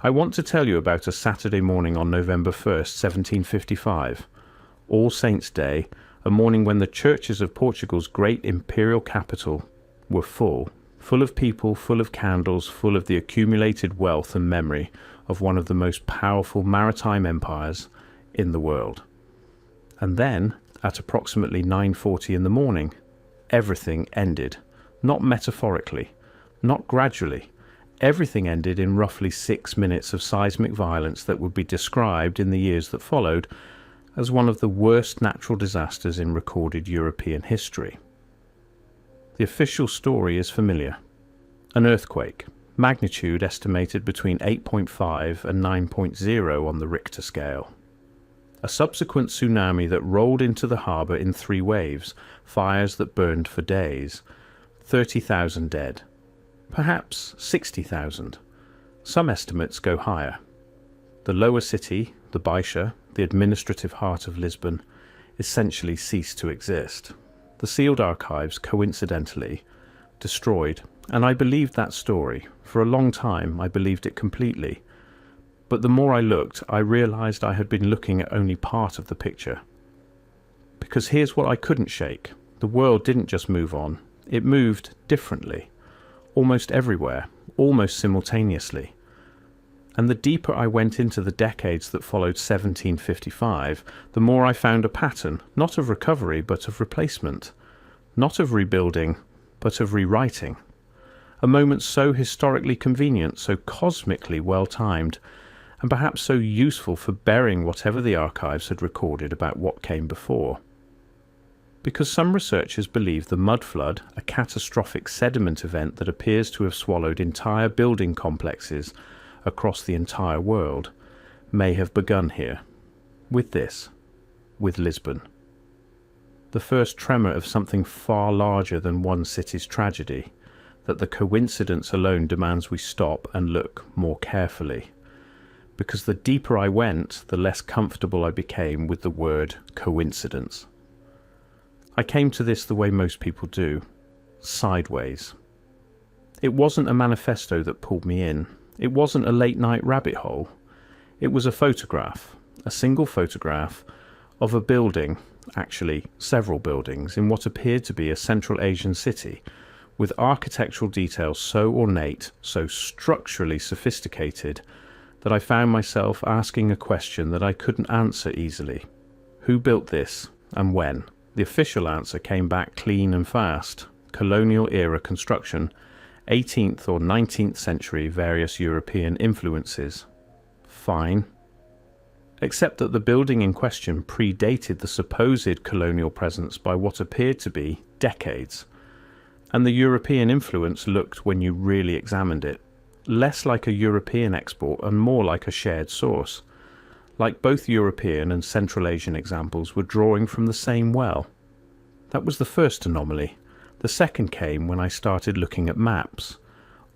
I want to tell you about a Saturday morning on November 1st, 1755, All Saints' Day, a morning when the churches of Portugal's great imperial capital were full of people, full of candles, full of the accumulated wealth and memory of one of the most powerful maritime empires in the world. And then, at approximately 9:40 in the morning, everything ended. Not metaphorically, not gradually. Everything ended in roughly 6 minutes of seismic violence that would be described in the years that followed as one of the worst natural disasters in recorded European history. The official story is familiar. An earthquake, magnitude estimated between 8.5 and 9.0 on the Richter scale. A subsequent tsunami that rolled into the harbour in 3 waves, fires that burned for days, 30,000 dead. Perhaps 60,000. Some estimates go higher. The lower city, the Baixa, the administrative heart of Lisbon, essentially ceased to exist. The sealed archives, coincidentally, destroyed, and I believed that story. For a long time I believed it completely. But the more I looked, I realised I had been looking at only part of the picture. Because here's what I couldn't shake. The world didn't just move on, it moved differently. Almost everywhere, almost simultaneously. And the deeper I went into the decades that followed 1755, the more I found a pattern, not of recovery, but of replacement. Not of rebuilding, but of rewriting. A moment so historically convenient, so cosmically well-timed, and perhaps so useful for burying whatever the archives had recorded about what came before. Because some researchers believe the Mudflood, a catastrophic sediment event that appears to have swallowed entire building complexes across the entire world, may have begun here. With this. With Lisbon. The first tremor of something far larger than one city's tragedy, that the coincidence alone demands we stop and look more carefully. Because the deeper I went, the less comfortable I became with the word coincidence. I came to this the way most people do, sideways. It wasn't a manifesto that pulled me in. It wasn't a late-night rabbit hole. It was a photograph, a single photograph, of a building, actually several buildings, in what appeared to be a Central Asian city, with architectural details so ornate, so structurally sophisticated, that I found myself asking a question that I couldn't answer easily. Who built this, and when? The official answer came back clean and fast. Colonial-era construction, 18th or 19th century various European influences. Fine. Except that the building in question predated the supposed colonial presence by what appeared to be decades. And the European influence looked, when you really examined it, less like a European export and more like a shared source. Like both European and Central Asian examples were drawing from the same well. That was the first anomaly. The second came when I started looking at maps.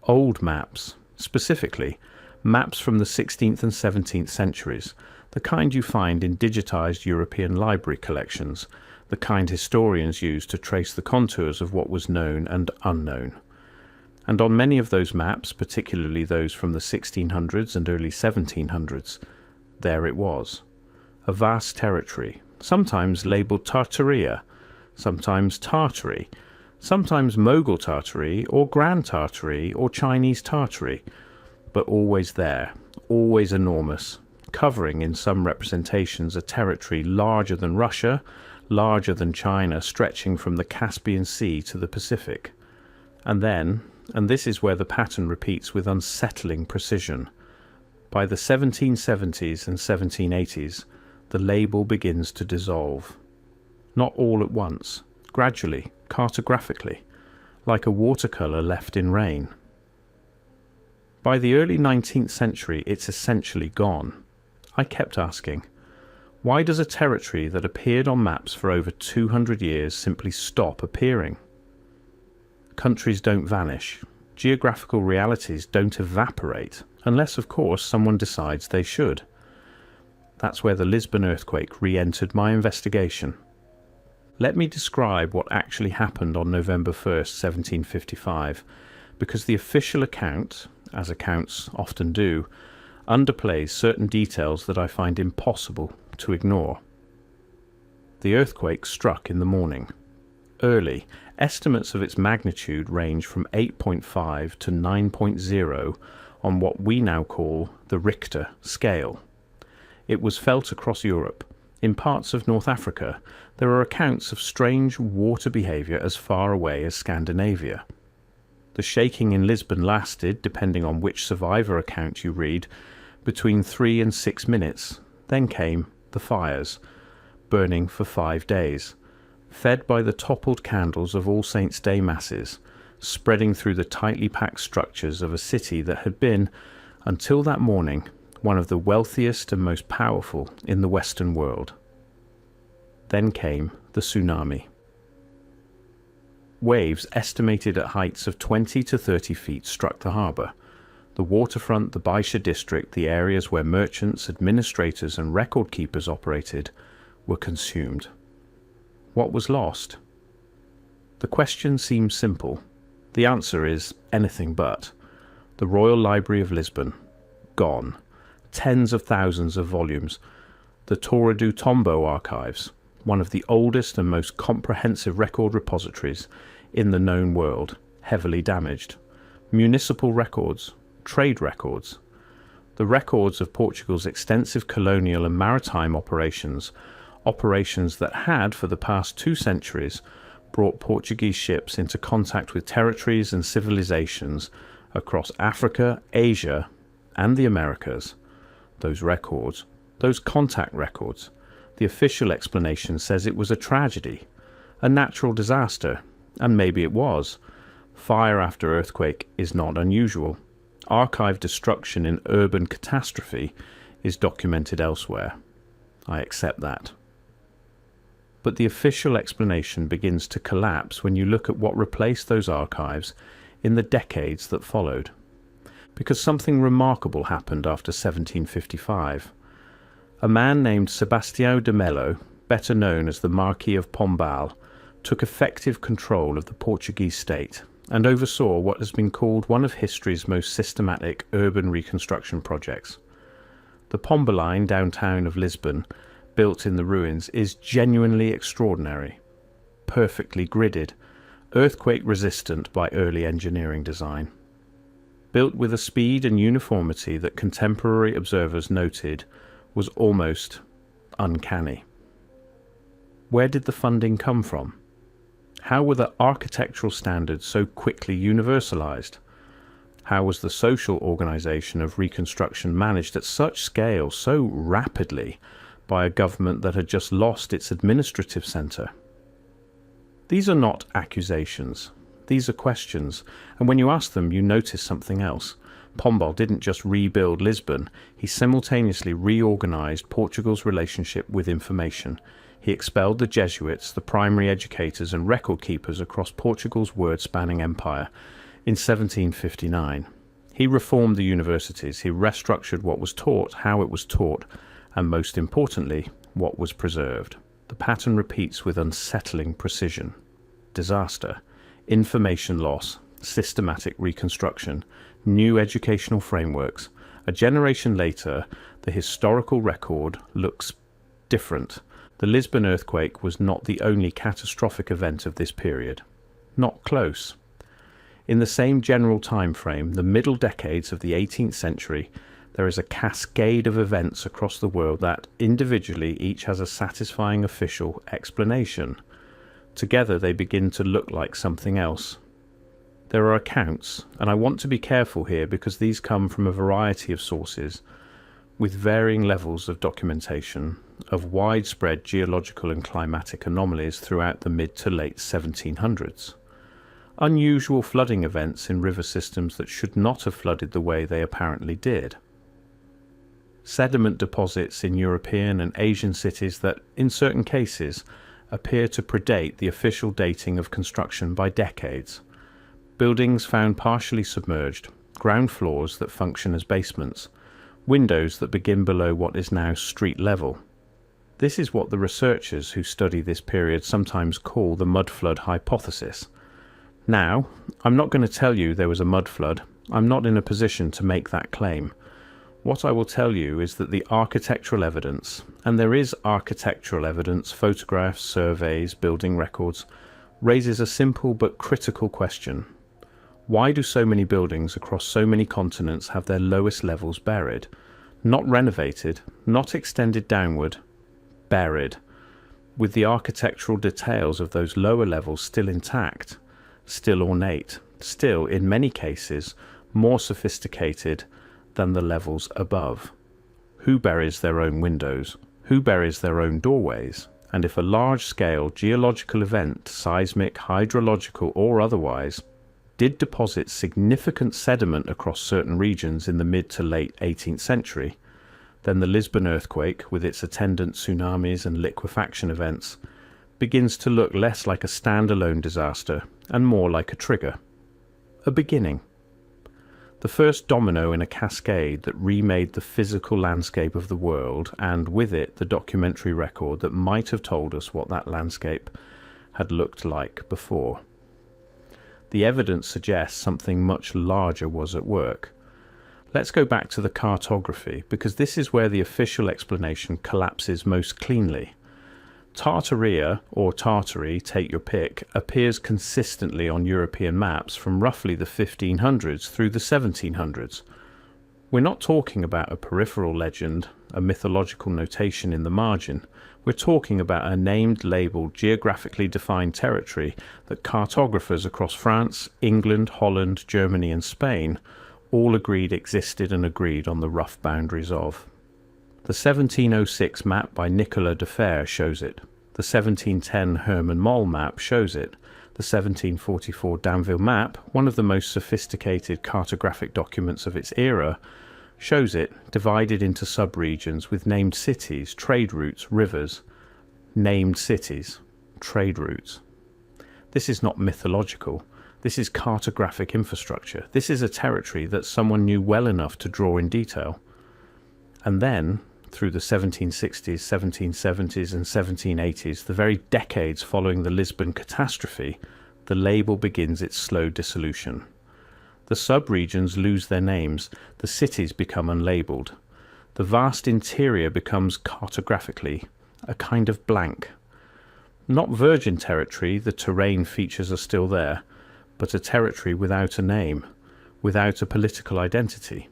Old maps, specifically, maps from the 16th and 17th centuries, the kind you find in digitized European library collections, the kind historians use to trace the contours of what was known and unknown. And on many of those maps, particularly those from the 1600s and early 1700s, there it was. A vast territory, sometimes labelled Tartaria, sometimes Tartary, sometimes Mughal Tartary or Grand Tartary or Chinese Tartary, but always there, always enormous, covering in some representations a territory larger than Russia, larger than China, stretching from the Caspian Sea to the Pacific. And then, and this is where the pattern repeats with unsettling precision, by the 1770s and 1780s, the label begins to dissolve. Not all at once, gradually, cartographically, like a watercolour left in rain. By the early 19th century, it's essentially gone. I kept asking, why does a territory that appeared on maps for over 200 years simply stop appearing? Countries don't vanish. Geographical realities don't evaporate, unless, of course, someone decides they should. That's where the Lisbon earthquake re-entered my investigation. Let me describe what actually happened on November 1st, 1755, because the official account, as accounts often do, underplays certain details that I find impossible to ignore. The earthquake struck in the morning. Early, estimates of its magnitude range from 8.5 to 9.0 on what we now call the Richter scale. It was felt across Europe. In parts of North Africa, there are accounts of strange water behaviour as far away as Scandinavia. The shaking in Lisbon lasted, depending on which survivor account you read, between 3 and 6 minutes. Then came the fires, burning for 5 days, fed by the toppled candles of All Saints' Day masses, spreading through the tightly packed structures of a city that had been, until that morning, one of the wealthiest and most powerful in the Western world. Then came the tsunami. Waves estimated at heights of 20 to 30 feet struck the harbour. The waterfront, the Baisha district, the areas where merchants, administrators and record keepers operated, were consumed. What was lost? The question seems simple. The answer is anything but. The Royal Library of Lisbon, gone. Tens of thousands of volumes. The Torre do Tombo Archives, one of the oldest and most comprehensive record repositories in the known world, heavily damaged. Municipal records, trade records. The records of Portugal's extensive colonial and maritime operations that had, for the past 2 centuries, brought Portuguese ships into contact with territories and civilizations across Africa, Asia, and the Americas. Those records, those contact records, the official explanation says it was a tragedy, a natural disaster, and maybe it was. Fire after earthquake is not unusual. Archive destruction in urban catastrophe is documented elsewhere. I accept that. But the official explanation begins to collapse when you look at what replaced those archives in the decades that followed. Because something remarkable happened after 1755. A man named Sebastião de Melo, better known as the Marquis of Pombal, took effective control of the Portuguese state and oversaw what has been called one of history's most systematic urban reconstruction projects. The Pombaline downtown of Lisbon, built in the ruins, is genuinely extraordinary. Perfectly gridded, earthquake resistant by early engineering design. Built with a speed and uniformity that contemporary observers noted was almost uncanny. Where did the funding come from? How were the architectural standards so quickly universalized? How was the social organization of reconstruction managed at such scale so rapidly by a government that had just lost its administrative center? These are not accusations. These are questions, and when you ask them, you notice something else. Pombal didn't just rebuild Lisbon, he simultaneously reorganized Portugal's relationship with information. He expelled the Jesuits, the primary educators and record keepers across Portugal's word-spanning empire in 1759. He reformed the universities, he restructured what was taught, how it was taught, and most importantly, what was preserved. The pattern repeats with unsettling precision. Disaster, information loss, systematic reconstruction, new educational frameworks. A generation later, the historical record looks different. The Lisbon earthquake was not the only catastrophic event of this period. Not close. In the same general time frame, the middle decades of the 18th century, there is a cascade of events across the world that, individually, each has a satisfying official explanation. Together they begin to look like something else. There are accounts, and I want to be careful here because these come from a variety of sources, with varying levels of documentation, of widespread geological and climatic anomalies throughout the mid to late 1700s. Unusual flooding events in river systems that should not have flooded the way they apparently did. Sediment deposits in European and Asian cities that, in certain cases, appear to predate the official dating of construction by decades. Buildings found partially submerged, ground floors that function as basements, windows that begin below what is now street level. This is what the researchers who study this period sometimes call the mudflood hypothesis. Now, I'm not going to tell you there was a mudflood. I'm not in a position to make that claim. What I will tell you is that the architectural evidence, and there is architectural evidence, photographs, surveys, building records, raises a simple but critical question. Why do so many buildings across so many continents have their lowest levels buried? Not renovated, not extended downward, buried, with the architectural details of those lower levels still intact, still ornate, still, in many cases, more sophisticated than the levels above. Who buries their own windows? Who buries their own doorways? And if a large-scale geological event, seismic, hydrological or otherwise, did deposit significant sediment across certain regions in the mid to late 18th century, then the Lisbon earthquake, with its attendant tsunamis and liquefaction events, begins to look less like a standalone disaster and more like a trigger. A beginning. The first domino in a cascade that remade the physical landscape of the world, and with it the documentary record that might have told us what that landscape had looked like before. The evidence suggests something much larger was at work. Let's go back to the cartography, because this is where the official explanation collapses most cleanly. Tartaria, or Tartary, take your pick, appears consistently on European maps from roughly the 1500s through the 1700s. We're not talking about a peripheral legend, a mythological notation in the margin. We're talking about a named, labelled, geographically defined territory that cartographers across France, England, Holland, Germany and Spain all agreed existed and agreed on the rough boundaries of. The 1706 map by Nicolas de Fer shows it. The 1710 Herman Moll map shows it. The 1744 Danville map, one of the most sophisticated cartographic documents of its era, shows it divided into sub-regions with named cities, trade routes, rivers. Named cities, trade routes. This is not mythological. This is cartographic infrastructure. This is a territory that someone knew well enough to draw in detail. And then, through the 1760s, 1770s and 1780s, the very decades following the Lisbon catastrophe, the label begins its slow dissolution. The sub-regions lose their names, the cities become unlabelled. The vast interior becomes cartographically a kind of blank. Not virgin territory, the terrain features are still there, but a territory without a name, without a political identity,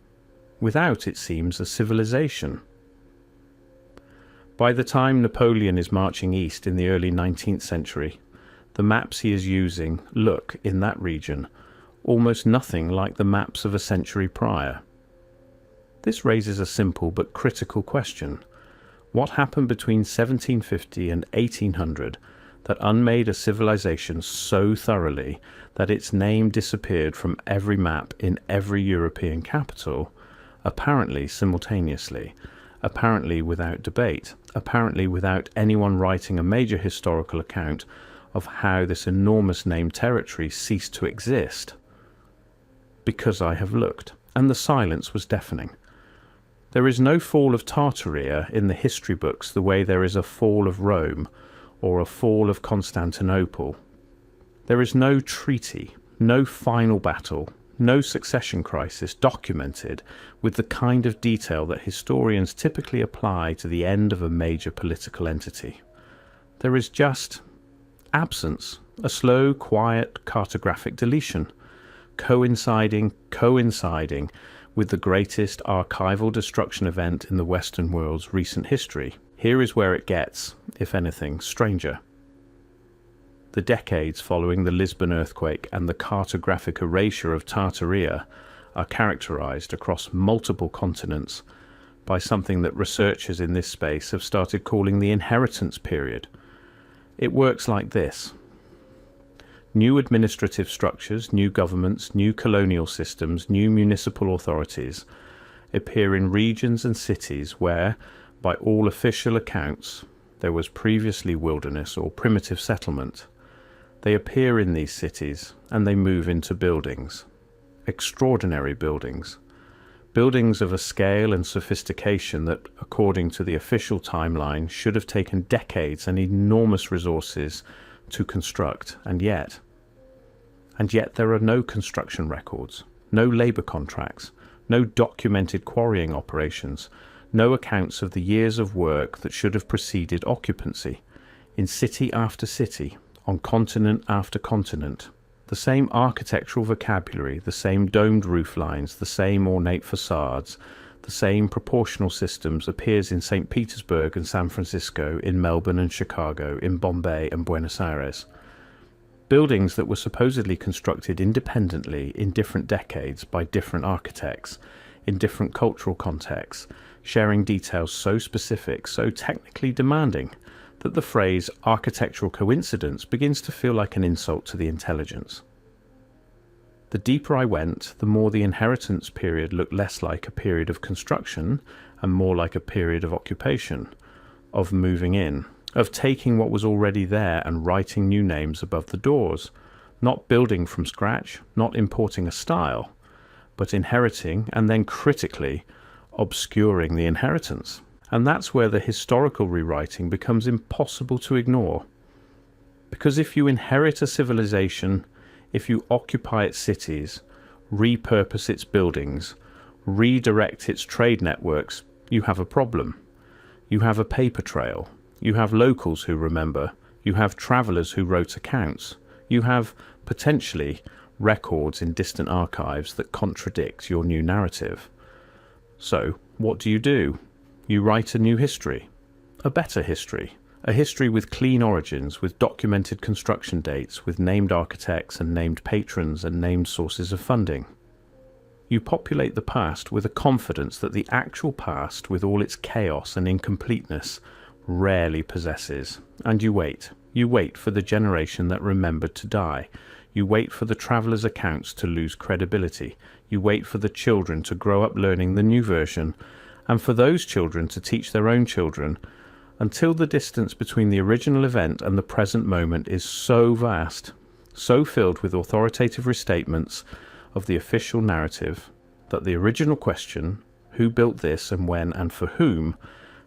without, it seems, a civilization. By the time Napoleon is marching east in the early 19th century, the maps he is using look, in that region, almost nothing like the maps of a century prior. This raises a simple but critical question. What happened between 1750 and 1800 that unmade a civilization so thoroughly that its name disappeared from every map in every European capital, apparently simultaneously, apparently without debate, apparently without anyone writing a major historical account of how this enormous named territory ceased to exist? Because I have looked, and the silence was deafening. There is no fall of Tartaria in the history books the way there is a fall of Rome or a fall of Constantinople. There is no treaty, no final battle, no succession crisis documented with the kind of detail that historians typically apply to the end of a major political entity. There is just absence, a slow, quiet cartographic deletion, coinciding with the greatest archival destruction event in the Western world's recent history. Here is where it gets, if anything, stranger. The decades following the Lisbon earthquake and the cartographic erasure of Tartaria are characterized across multiple continents by something that researchers in this space have started calling the inheritance period. It works like this. New administrative structures, new governments, new colonial systems, new municipal authorities appear in regions and cities where, by all official accounts, there was previously wilderness or primitive settlement. They appear in these cities and they move into buildings. Extraordinary buildings. Buildings of a scale and sophistication that, according to the official timeline, should have taken decades and enormous resources to construct, and yet there are no construction records, no labour contracts, no documented quarrying operations, no accounts of the years of work that should have preceded occupancy, in city after city, on continent after continent. The same architectural vocabulary, the same domed roof lines, the same ornate facades, the same proportional systems appears in St. Petersburg and San Francisco, in Melbourne and Chicago, in Bombay and Buenos Aires. Buildings that were supposedly constructed independently in different decades by different architects, in different cultural contexts, sharing details so specific, so technically demanding, that the phrase architectural coincidence begins to feel like an insult to the intelligence. The deeper I went, the more the inheritance period looked less like a period of construction and more like a period of occupation, of moving in, of taking what was already there and writing new names above the doors, not building from scratch, not importing a style, but inheriting and then critically obscuring the inheritance. And that's where the historical rewriting becomes impossible to ignore. Because if you inherit a civilization, if you occupy its cities, repurpose its buildings, redirect its trade networks, you have a problem. You have a paper trail. You have locals who remember. You have travellers who wrote accounts. You have, potentially, records in distant archives that contradict your new narrative. So, what do? You write a new history, a better history, a history with clean origins, with documented construction dates, with named architects and named patrons and named sources of funding. You populate the past with a confidence that the actual past, with all its chaos and incompleteness, rarely possesses. And you wait. You wait for the generation that remembered to die. You wait for the travellers' accounts to lose credibility. You wait for the children to grow up learning the new version, and for those children to teach their own children, until the distance between the original event and the present moment is so vast, so filled with authoritative restatements of the official narrative, that the original question, who built this and when and for whom,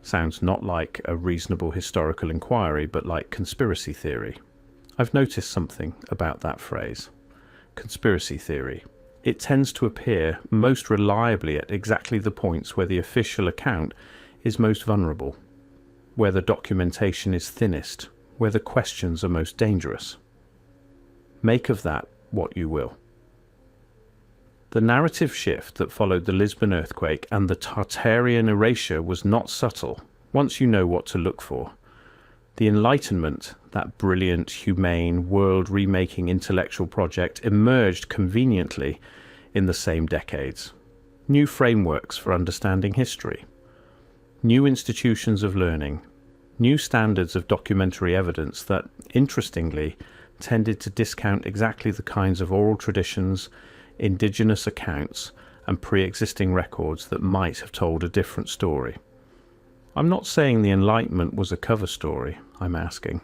sounds not like a reasonable historical inquiry, but like conspiracy theory. I've noticed something about that phrase, conspiracy theory. It tends to appear most reliably at exactly the points where the official account is most vulnerable, where the documentation is thinnest, where the questions are most dangerous. Make of that what you will. The narrative shift that followed the Lisbon earthquake and the Tartarian erasure was not subtle, once you know what to look for. The Enlightenment, that brilliant, humane, world-remaking intellectual project, emerged conveniently in the same decades. New frameworks for understanding history, new institutions of learning, new standards of documentary evidence that, interestingly, tended to discount exactly the kinds of oral traditions, indigenous accounts, and pre-existing records that might have told a different story. I'm not saying the Enlightenment was a cover story, I'm asking.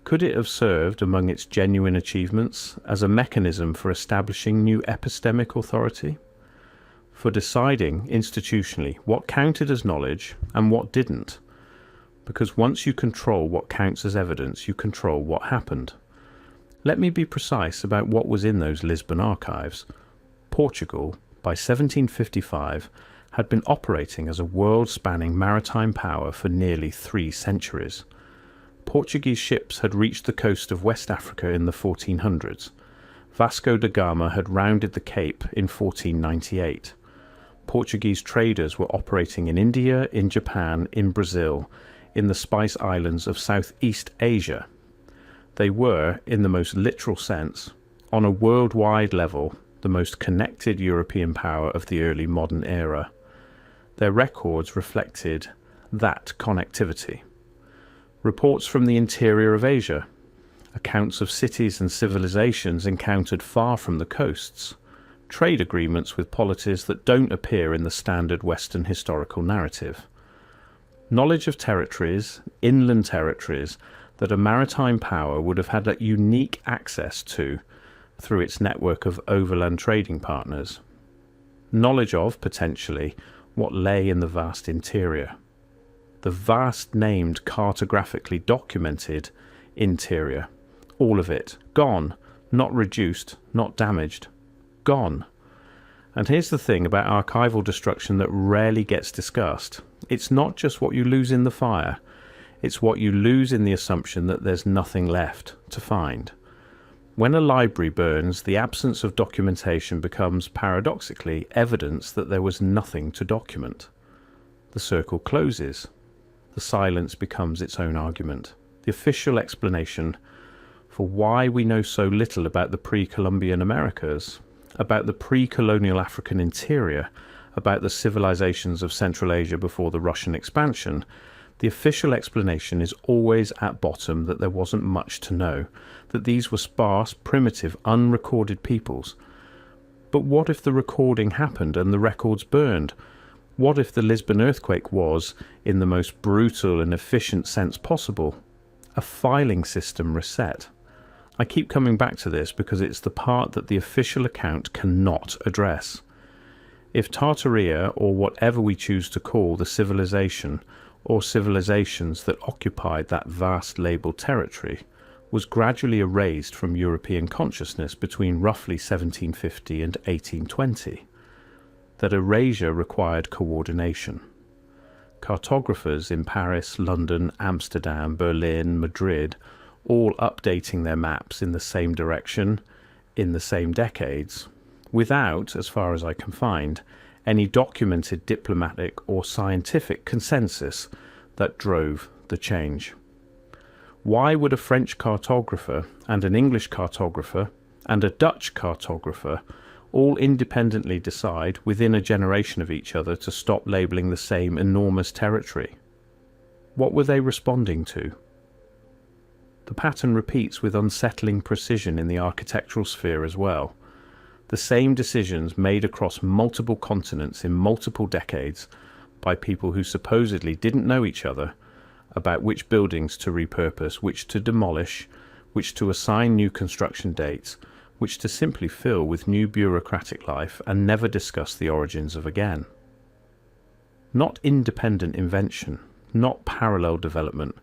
Could it have served, among its genuine achievements, as a mechanism for establishing new epistemic authority? For deciding, institutionally, what counted as knowledge and what didn't? Because once you control what counts as evidence, you control what happened. Let me be precise about what was in those Lisbon archives. Portugal, by 1755, had been operating as a world-spanning maritime power for nearly 3 centuries. Portuguese ships had reached the coast of West Africa in the 1400s. Vasco da Gama had rounded the Cape in 1498. Portuguese traders were operating in India, in Japan, in Brazil, in the Spice Islands of Southeast Asia. They were, in the most literal sense, on a worldwide level, the most connected European power of the early modern era. Their records reflected that connectivity. Reports from the interior of Asia, accounts of cities and civilizations encountered far from the coasts, trade agreements with polities that don't appear in the standard Western historical narrative. Knowledge of territories, inland territories, that a maritime power would have had a unique access to through its network of overland trading partners. Knowledge of, potentially, what lay in the vast interior. The vast named, cartographically documented interior. All of it. Gone. Not reduced. Not damaged. Gone. And here's the thing about archival destruction that rarely gets discussed. It's not just what you lose in the fire, it's what you lose in the assumption that there's nothing left to find. When a library burns, the absence of documentation becomes, paradoxically, evidence that there was nothing to document. The circle closes. The silence becomes its own argument. The official explanation for why we know so little about the pre-Columbian Americas, about the pre-colonial African interior, about the civilizations of Central Asia before the Russian expansion, the official explanation is always at bottom that there wasn't much to know, that these were sparse, primitive, unrecorded peoples. But what if the recording happened and the records burned? What if the Lisbon earthquake was, in the most brutal and efficient sense possible, a filing system reset? I keep coming back to this because it's the part that the official account cannot address. If Tartaria, or whatever we choose to call the civilization, or civilizations that occupied that vast labelled territory, was gradually erased from European consciousness between roughly 1750 and 1820, that erasure required coordination. Cartographers in Paris, London, Amsterdam, Berlin, Madrid, all updating their maps in the same direction, in the same decades, without, as far as I can find, any documented diplomatic or scientific consensus that drove the change. Why would a French cartographer and an English cartographer and a Dutch cartographer all independently decide within a generation of each other to stop labelling the same enormous territory? What were they responding to? The pattern repeats with unsettling precision in the architectural sphere as well. The same decisions made across multiple continents in multiple decades by people who supposedly didn't know each other about which buildings to repurpose, which to demolish, which to assign new construction dates, which to simply fill with new bureaucratic life and never discuss the origins of again. Not independent invention, not parallel development,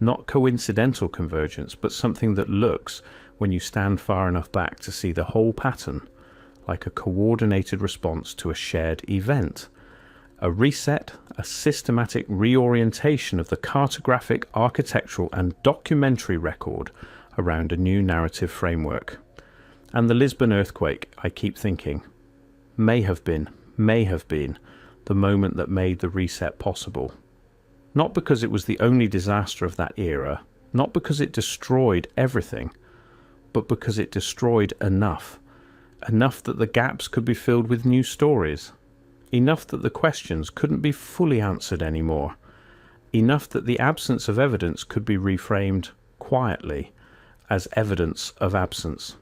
not coincidental convergence, but something that looks, when you stand far enough back to see the whole pattern, like a coordinated response to a shared event. A reset, a systematic reorientation of the cartographic, architectural and documentary record around a new narrative framework. And the Lisbon earthquake, I keep thinking, may have been the moment that made the reset possible. Not because it was the only disaster of that era, not because it destroyed everything, but because it destroyed enough that the gaps could be filled with new stories, enough that the questions couldn't be fully answered anymore, enough that the absence of evidence could be reframed quietly as evidence of absence.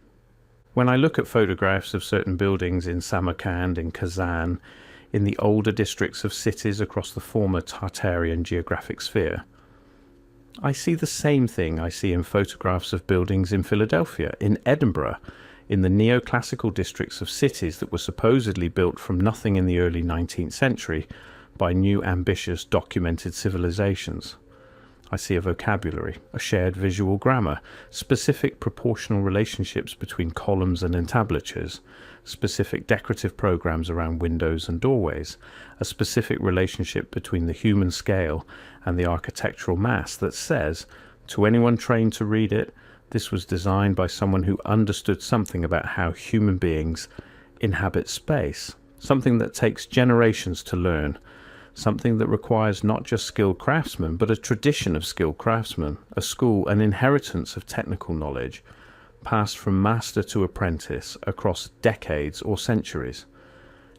When I look at photographs of certain buildings in Samarkand, in Kazan, in the older districts of cities across the former Tartarian geographic sphere, I see the same thing I see in photographs of buildings in Philadelphia, in Edinburgh, in the neoclassical districts of cities that were supposedly built from nothing in the early 19th century by new ambitious documented civilizations. I see a vocabulary, a shared visual grammar, specific proportional relationships between columns and entablatures, specific decorative programs around windows and doorways, a specific relationship between the human scale and the architectural mass that says, to anyone trained to read it, this was designed by someone who understood something about how human beings inhabit space, something that takes generations to learn, something that requires not just skilled craftsmen, but a tradition of skilled craftsmen, a school, an inheritance of technical knowledge, passed from master to apprentice across decades or centuries.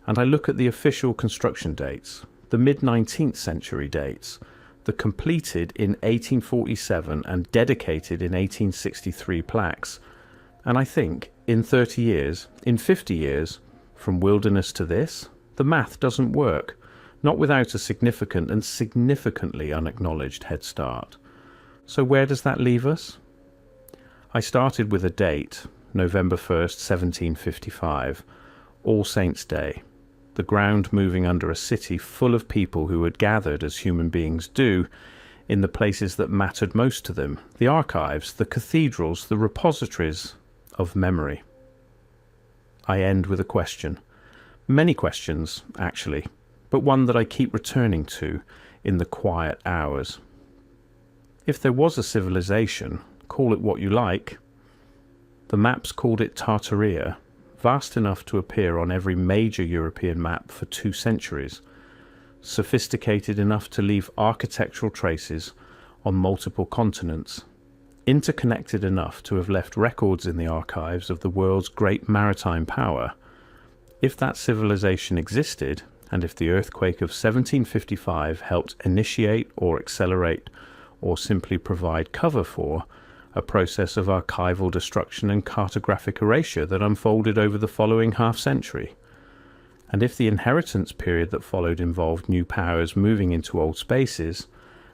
And I look at the official construction dates, the mid-19th century dates, the completed in 1847 and dedicated in 1863 plaques, and I think, in 30 years, in 50 years, from wilderness to this, the math doesn't work, not without a significant and significantly unacknowledged head start. So where does that leave us? I started with a date, November 1st, 1755, All Saints' Day, the ground moving under a city full of people who had gathered, as human beings do, in the places that mattered most to them, the archives, the cathedrals, the repositories of memory. I end with a question. Many questions, actually, but one that I keep returning to in the quiet hours. If there was a civilization, call it what you like. The maps called it Tartaria, vast enough to appear on every major European map for 2 centuries, sophisticated enough to leave architectural traces on multiple continents, interconnected enough to have left records in the archives of the world's great maritime power. If that civilization existed, and if the earthquake of 1755 helped initiate or accelerate or simply provide cover for a process of archival destruction and cartographic erasure that unfolded over the following half-century, and if the inheritance period that followed involved new powers moving into old spaces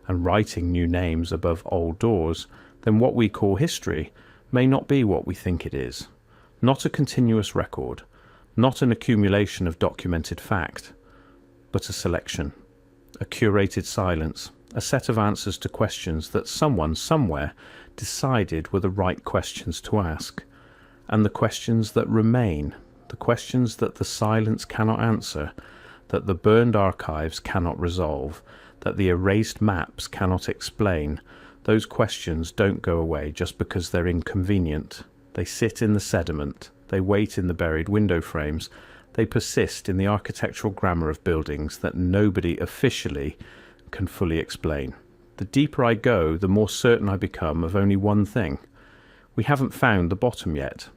and writing new names above old doors, then what we call history may not be what we think it is. Not a continuous record, not an accumulation of documented fact, but a selection, a curated silence, a set of answers to questions that someone somewhere decided were the right questions to ask, and the questions that remain, the questions that the silence cannot answer, that the burned archives cannot resolve, that the erased maps cannot explain. Those questions don't go away just because they're inconvenient. They sit in the sediment, they wait in the buried window frames, they persist in the architectural grammar of buildings that nobody officially can fully explain. The deeper I go, the more certain I become of only one thing. We haven't found the bottom yet.